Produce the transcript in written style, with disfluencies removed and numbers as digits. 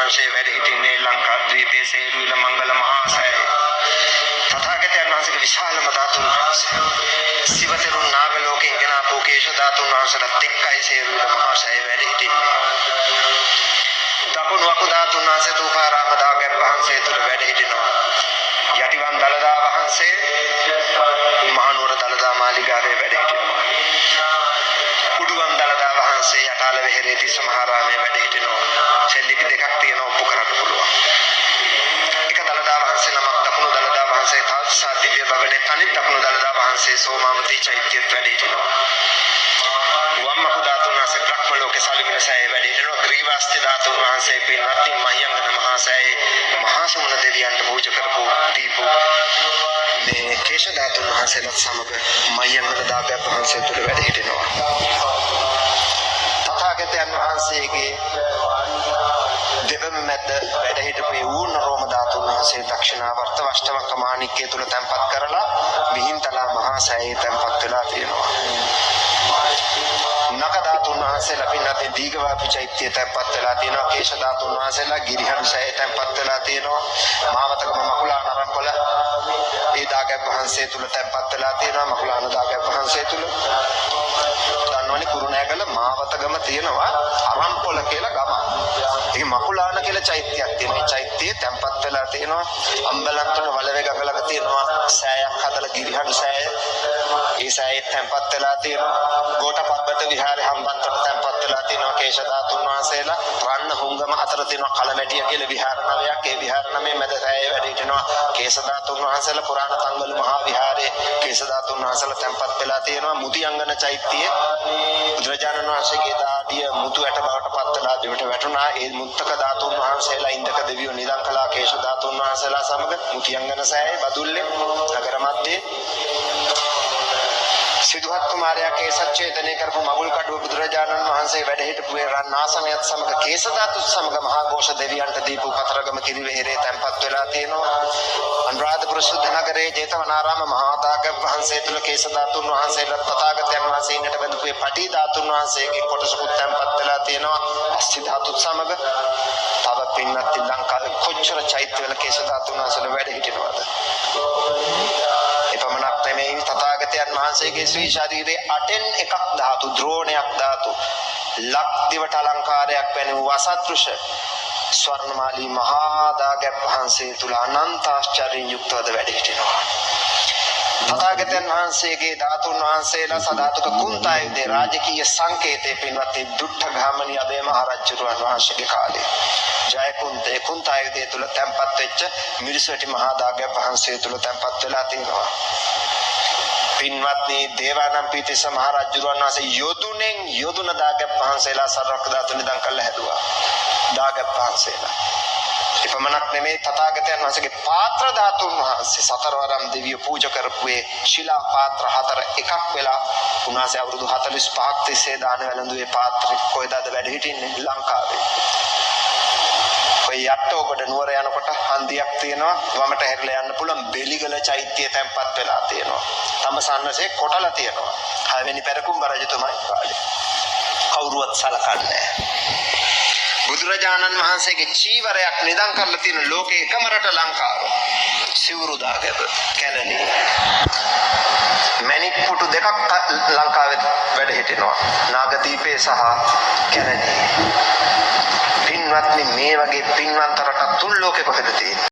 වහන්සේ වැඩ සිටින්නේ ලංකාද්වීපයේ සේරුවිල මංගල මහා සෑය. තථාගතයන් වහන්සේගේ විශාලම ධාතුන් වහන්සේ සිවතරුන් නාග ලෝකයෙන් ගෙන ආපු කේශ ධාතුන් වහන්සේලාත් එක්කයි සේරුවිල මහා සෑය වැඩ සිටින්නේ. දකුණු අකු ධාතුන් වහන්සේ තූපාරාම දාගැබ් වහන්සේ තුල වැඩ සිටිනවා. යටිවන් දළදා වහන්සේ මහනුවර දළදා මාලිගාවේ වැඩ සිටිනවා. උඩුවන් දළදා වහන්සේ යටාල වෙහෙරේ තිස්ස මහාරාමයේ වැඩ සිටිනවා. සෙල්ලිපි දෙකක් තියෙනවා ඔප්පු කරන්න පුළුවන්. එක දළදා වහන්සේ නමක් දකුණු දළදා වහන්සේ තාත්සා දිව්‍ය භවනේ අනිත් දකුණු දළදා වහන්සේ සෝමාවතී චෛත්‍යයේ වැඩ සිටිනවා. වම් අකු ධාතුන් වහන්සේ බ්‍රහ්ම ලෝකේ සලිවින සෑයේ වැඩ සිටිනවා. ග්‍රීවාස්ති ධාතුන් වහන්සේ පින්වත්නි මහියංගන මහා සෑයේ මහා සුමන දෙවියන්ට පූජා කරපු දීපු මේ කේශ ධාතුන් වහන්සේලාත් සමග මහියංගන දාගැබ් වහන්සේ තුල වැඩ සිටිනවා. තථාගතයන් වහන්සේගේ දෙවම මැද වැඩ සිටපු ඌර්ණ රෝම ධාතුන් වහන්සේ දක්ෂිනාවර්ත අෂ්ටමක මාණික්කය තුල තැන්පත් කරලා විහිංතලා මහා සෑයේ තැන්පත් වෙලා තියෙනවා. නක ධාතුන් වහන්සේලා පින්නත් දීඝවාපි චෛත්‍යයේ තැන්පත් වෙලා තියෙනවා. කේශ ධාතුන් වහන්සේලා ගිරිහන් සෑයේ තැන්පත් වෙලා තියෙනවා. මාවතගම මකුලාන රම්පල ඒ දාගැබ් වහන්සේ තුල තැන්පත් වෙලා තියෙනවා. මකුලාන දාගැබ් වහන්සේ තුල දන්නවනේ කුරුණෑගල මාවතගම තියෙනවා අරම්පොල කියලා ගම. ඒ මකුලාන කියලා චෛත්‍යයක් තියෙනවා. මේ චෛත්‍යයේ තැන්පත් වෙලා තියෙනවා. අම්බලන්තොට වලවේ ගඟලක තියෙනවා සෑයක් හදලා ගිරිහන් සෑය. ඒ සෑයේ තැන්පත් වෙලා තියෙනවා. ගෝඨපබ්බත විහාරේ හම්බන්තොට තැන්පත් වෙලා තියෙනවා කේශ ධාතුන් වහන්සේලා. රන්න හුංගම අතර තියෙනවා කලමැටිය කියලා විහාර නවයක්. ඒ විහාර නමේ මැද සෑයේ වැඩ සිටිනවා කේශ ධාතුන් වහන්සේලා. පුරාණ තංගල මහා විහාරයේ කේශ ධාතුන් වහන්සේලා තැන්පත් වෙලා තියෙනවා. මුතියංගන චෛත්‍යයේ බුදුරජාණන් වහන්සේගේ දාඩිය මුතු ඇට බවට පත් වෙලා දෙවට වැටුණා. ඒ මුත්තක ධාතුන් වහන්සේලා ඉන්දක දෙවියෝ නිදන් කළා කේශ ධාතුන් වහන්සේලා සමග මුතියංගන සෑයේ බදුල්ලේ නගර මැද්දේ සිදුහත් කුමාරයා කේසච්ඡේදනය කරපු මගුල් කඩුව බුදුරජාණන් වහන්සේ වැඩ සිටපු රන් ආසනයත් සමග කේස ධාතු සමග මහා ഘോഷ දෙවියන්ට දීපු කතරගම කිරිවෙහෙරේ තැන්පත් වෙලා තියෙනවා. අනුරාධපුර ශුද්ධ නගරයේ ජේතවනාරාම මහා දාගැබ් වහන්සේ තුල කේස ධාතුන් වහන්සේලා තථාගතයන් වහන්සේ ඉන්නට බඳපු පටි ධාතුන් වහන්සේගේ කොටසකුත් තැන්පත් වෙලා තියෙනවා. අස්ථි ධාතුත් සමග තව පින්නත් ලංකාවේ කොච්චර චෛත්‍යවල කේස ධාතුන් වහන්සේලා වැඩ සිටිනවද? එපමණක් නෙමෙයි තථාගතයන් වහන්සේගේ ශ්‍රී ශරීරයේ අටෙන් එකක් ධාතු ද්‍රෝණයක් ධාතු ලක් දිවට අලංකාරයක් වෙන වසත්ෘෂ ස්වර්ණමාලී මහා දාගැබ් වහන්සේ තුල අනන්ත ආශ්චර්යයෙන් යුක්තවද වැඩ සිටිනවා. තථාගතයන් වහන්සේගේ ධාතුන් වහන්සේලා සදාතුක කුන්තායුධේ රාජකීය සංකේතයේ පින්වත්නි දුට්ඨ ගාමණී අබේ මහ රජුරුවන් වහන්සේගේ කාලේ ජයකුන්තේ කුන්තායුධය තුල තැන්පත් වෙච්ච මිරිසවැටි මහා දාගැබ් වහන්සේ තුල තැන්පත් වෙලා තිනවා. පින්වත්නි දේවානම්පියතිස්ස මහ රජුරුවන් වහන්සේ යොදුනෙන් යොදුන දාගැබ් වහන්සේලා සරක් ධාතු නිදන් කළා හැදුවා. දාගැබ් වහන්සේලා එපමණක් නෙමේ තථාගතයන් වහන්සේගේ පාත්‍ර ධාතුන් වහන්සේ සතරවරම් දෙවියෝ පූජා කරපුවේ ශිලා පාත්‍ර හතර එකක් වෙලා උන්වහන්සේ අවුරුදු 45ක් තිස්සේ දාන වැළඳුවේ පාත්‍ර කොයිදද වැඩ හිටින්නේ ලංකාවේ. ඔය යට්ටෝගොඩ නුවර යනකොට හන්දියක් තියෙනවා වමට හැරිලා යන්න පුළුවන් බෙලිගල චෛත්‍යය තැන්පත් වෙලා තියෙනවා. තමසන්නසේ කොටලා තියෙනවා. 6 වෙනි පෙරකුම්බ රජතුමා කාලේ. කවුරුවත් සලකන්නේ බුදුරජාණන් වහන්සේගේ චීවරයක් නිදන් කරලා තියෙන ලෝකේ එකම රට ලංකාව. සිවුරු දාගැබ කැලණි. මැණික් පුටු දෙකක් ලංකාවේ වැඩ හිටිනවා. නාගදීපේ සහ කැලණි. පින්වත්නි මේ වගේ පින්වන්ත රටක් තුන් ලෝකෙ කොහෙද තියෙන්නේ?